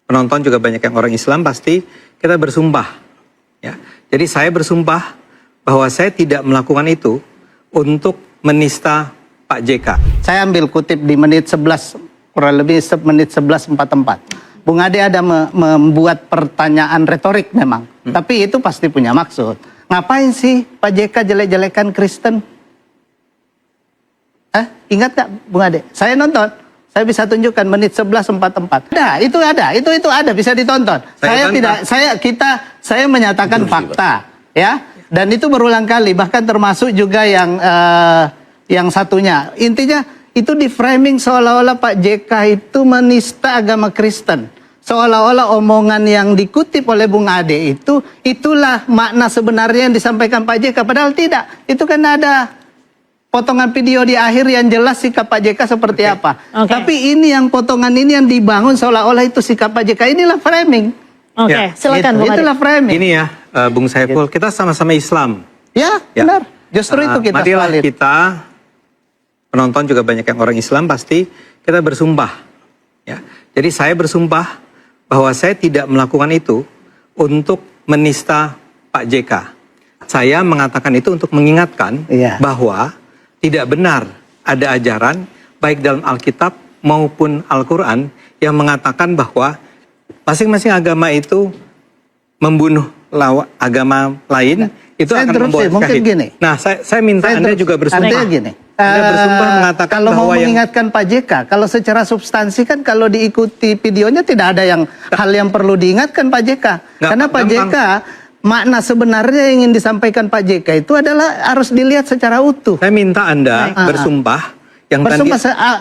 penonton juga banyak yang orang Islam, pasti kita bersumpah. Ya. Jadi saya bersumpah bahwa saya tidak melakukan itu untuk menista Pak JK. Saya ambil kutip di menit 11, kurang lebih menit 11.44. Bung Ade ada membuat pertanyaan retorik memang, tapi itu pasti punya maksud. Ngapain sih Pak JK jelek-jelekan Kristen? Ingat gak Bung Ade? Saya nonton. Saya bisa tunjukkan menit 11.44. Itu ada, bisa ditonton. Saya menyatakan fakta, ya. Dan itu berulang kali, bahkan termasuk juga yang satunya. Intinya itu di framing seolah-olah Pak JK itu menista agama Kristen. Seolah-olah omongan yang dikutip oleh Bung Ade itulah makna sebenarnya yang disampaikan Pak JK. Padahal tidak. Itu kan ada potongan video di akhir yang jelas sikap Pak JK seperti apa. Tapi ini yang potongan ini yang dibangun seolah-olah itu sikap Pak JK. Inilah framing. Silakan Bung Ade. Itulah framing. Ini ya, Bung Saiful, kita sama-sama Islam. Ya, benar. Justru itu kita marilah valid. kita, penonton juga banyak yang orang Islam, pasti kita bersumpah. Ya. Jadi saya bersumpah bahwa saya tidak melakukan itu untuk menista Pak JK. Saya mengatakan itu untuk mengingatkan bahwa tidak benar ada ajaran baik dalam Alkitab maupun Al-Quran yang mengatakan bahwa masing-masing agama itu membunuh agama lain, itu akan membuat syahid. Gini. Nah, saya minta Anda juga bersumpah. Anda bersumpah mengatakan kalau bahwa mau mengingatkan Pak JK, kalau secara substansi kan kalau diikuti videonya tidak ada hal yang perlu diingatkan Pak JK. Karena Pak JK, makna sebenarnya yang ingin disampaikan Pak JK itu adalah harus dilihat secara utuh. Saya minta Anda bersumpah.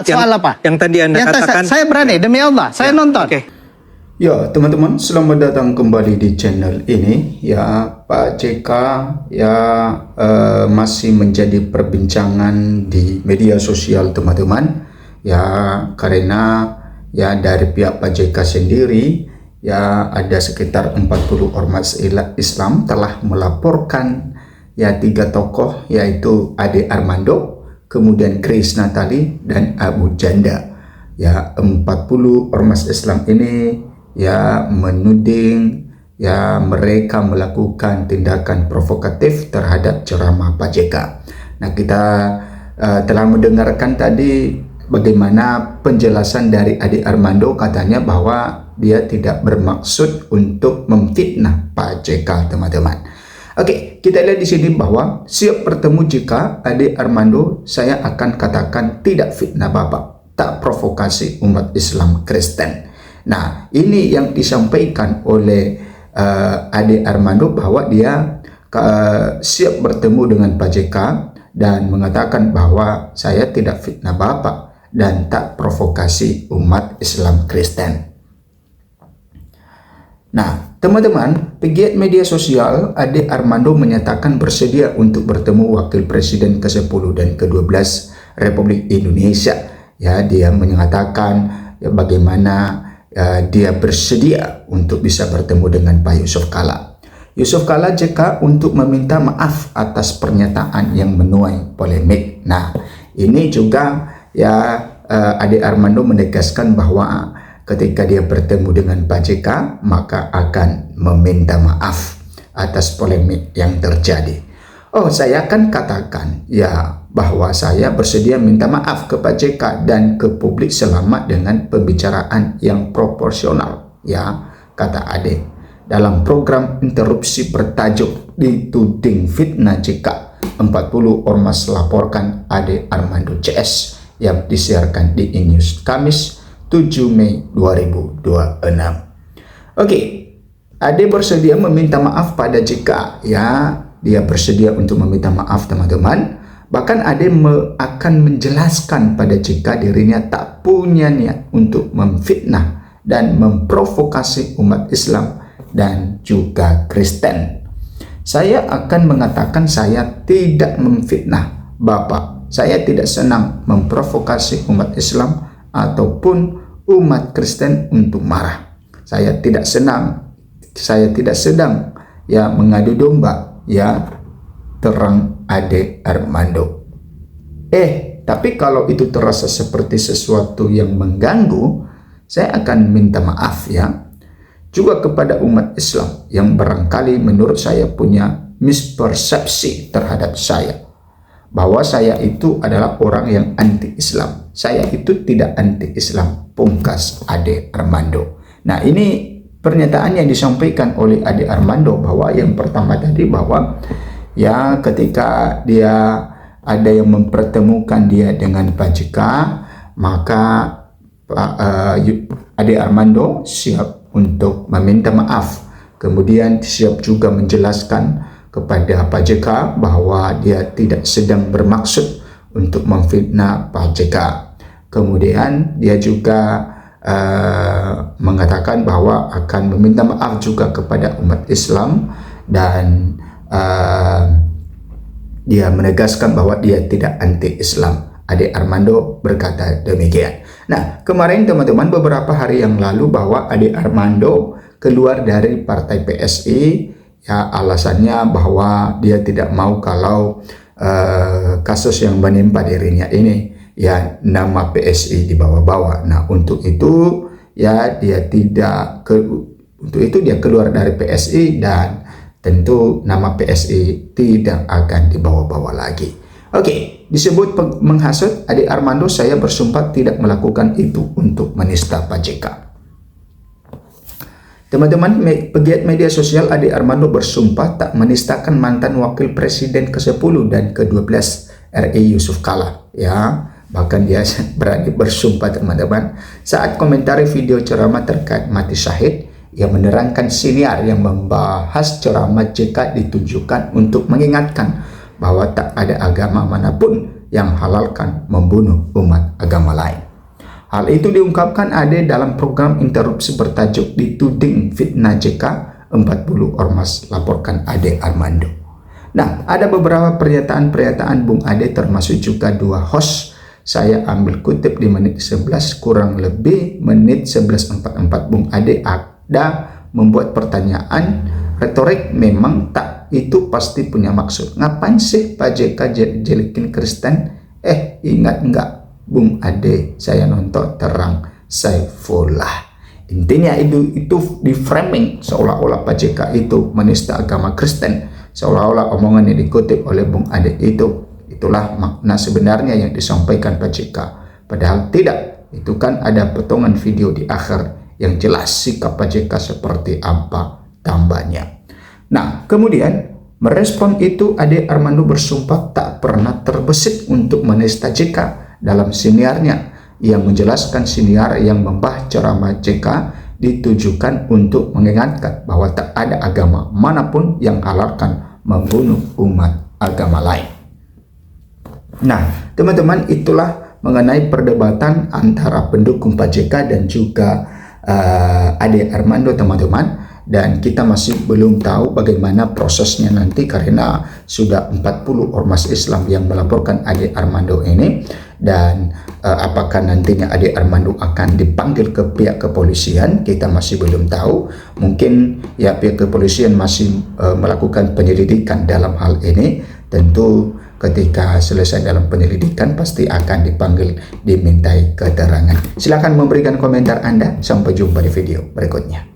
Soal apa? Yang tadi Anda katakan. Saya berani, demi Allah. Saya nonton. Ya, teman-teman, selamat datang kembali di channel ini. Ya, Pak JK masih menjadi perbincangan di media sosial, teman-teman. Ya, karena ya dari pihak Pak JK sendiri, ya ada sekitar 40 ormas Islam telah melaporkan ya 3 tokoh, yaitu Ade Armando, kemudian Grace Natali, dan Abu Janda. Ya, 40 ormas Islam ini ya menuding ya mereka melakukan tindakan provokatif terhadap ceramah Pak JK. Nah, kita telah mendengarkan tadi bagaimana penjelasan dari Ade Armando, katanya bahwa dia tidak bermaksud untuk memfitnah Pak JK, teman-teman. Oke, kita lihat di sini bahwa siap bertemu jika Ade Armando, saya akan katakan tidak fitnah Bapak, tak provokasi umat Islam Kristen. Nah, ini yang disampaikan oleh Ade Armando bahwa dia siap bertemu dengan Pak JK dan mengatakan bahwa saya tidak fitnah Bapak dan tak provokasi umat Islam Kristen. Nah, teman-teman, pegiat media sosial Ade Armando menyatakan bersedia untuk bertemu Wakil Presiden ke-10 dan ke-12 Republik Indonesia. Ya, dia menyatakan ya, bagaimana dia bersedia untuk bisa bertemu dengan Pak Yusuf Kalla. Yusuf Kalla JK untuk meminta maaf atas pernyataan yang menuai polemik. Nah, ini juga ya Ade Armando menegaskan bahwa ketika dia bertemu dengan Pak JK maka akan meminta maaf atas polemik yang terjadi. Oh, saya akan katakan ya bahwa saya bersedia minta maaf ke Pak JK dan ke publik selama dengan pembicaraan yang proporsional, ya, kata Ade. Dalam program interupsi bertajuk dituding fitnah JK, 40 ormas laporkan Ade Armando CS yang disiarkan di E-News Kamis 7 Mei 2026. Oke, Ade bersedia meminta maaf pada JK, ya. Dia bersedia untuk meminta maaf, teman-teman. Bahkan Ade akan menjelaskan pada JK dirinya tak punya niat untuk memfitnah dan memprovokasi umat Islam dan juga Kristen. Saya akan mengatakan saya tidak memfitnah Bapak. Saya tidak senang memprovokasi umat Islam ataupun umat Kristen untuk marah. Saya tidak sedang ya mengadu domba, ya, terang Ade Armando. Tapi kalau itu terasa seperti sesuatu yang mengganggu, saya akan minta maaf ya juga kepada umat Islam yang barangkali menurut saya punya mispersepsi terhadap saya, bahwa saya itu adalah orang yang anti-Islam. Saya itu tidak anti-Islam, pungkas Ade Armando. Nah, ini pernyataan yang disampaikan oleh Ade Armando, bahwa yang pertama tadi bahwa ya ketika dia ada yang mempertemukan dia dengan Pak JK, maka Ade Armando siap untuk meminta maaf, kemudian siap juga menjelaskan kepada Pak JK bahwa dia tidak sedang bermaksud untuk memfitnah Pak JK. Kemudian dia juga mengatakan bahwa akan meminta maaf juga kepada umat Islam, dan dia menegaskan bahwa dia tidak anti-Islam. Ade Armando berkata demikian. Nah, kemarin teman-teman, beberapa hari yang lalu, bahwa Ade Armando keluar dari partai PSI, ya alasannya bahwa dia tidak mau kalau kasus yang menimpa dirinya ini, ya nama PSI dibawa-bawa. Nah, untuk itu ya dia keluar dari PSI, dan tentu nama PSI tidak akan dibawa-bawa lagi. Oke, disebut menghasut Ade Armando, saya bersumpah tidak melakukan itu untuk menista Pak JK. Teman-teman, pegiat media sosial Ade Armando bersumpah tak menistakan mantan wakil presiden ke-10 dan ke-12 RI Yusuf Kala. Ya, bahkan dia berani bersumpah teman-teman saat komentari video ceramah terkait mati syahid yang menerangkan siniar yang membahas ceramah JK ditujukan untuk mengingatkan bahwa tak ada agama manapun yang halalkan membunuh umat agama lain. Hal itu diungkapkan Ade dalam program interupsi bertajuk Dituding Fitnah JK, 40 Ormas Laporkan Ade Armando. Nah, ada beberapa pernyataan-pernyataan Bung Ade, termasuk juga dua host. Saya ambil kutip di menit 11 kurang lebih menit 11.44. Bung Ade ada membuat pertanyaan retorik, memang tak itu pasti punya maksud. Ngapain sih Pak JK jelekin Kristen? Ingat enggak Bung Ade, saya nonton terang Saifullah. Intinya itu di framing seolah-olah Pak JK itu menista agama Kristen, seolah-olah omongan yang dikutip oleh Bung Ade itulah makna sebenarnya yang disampaikan Pak JK. Padahal tidak. Itu kan ada potongan video di akhir yang jelas sikap Pak JK seperti apa tambahnya. Nah, kemudian merespon itu Ade Armando bersumpah tak pernah terbesit untuk menista JK dalam siniarnya, yang menjelaskan siniar yang membahas ceramah JK ditujukan untuk mengingatkan bahwa tak ada agama manapun yang halalkan membunuh umat agama lain. Nah, teman-teman, itulah mengenai perdebatan antara pendukung Pak JK dan juga Ade Armando, teman-teman. Dan kita masih belum tahu bagaimana prosesnya nanti, karena sudah 40 ormas Islam yang melaporkan Ade Armando ini. Dan apakah nantinya Ade Armando akan dipanggil ke pihak kepolisian, kita masih belum tahu. Mungkin ya pihak kepolisian masih melakukan penyelidikan dalam hal ini. Tentu ketika selesai dalam penyelidikan pasti akan dipanggil, dimintai keterangan. Silakan memberikan komentar Anda. Sampai jumpa di video berikutnya.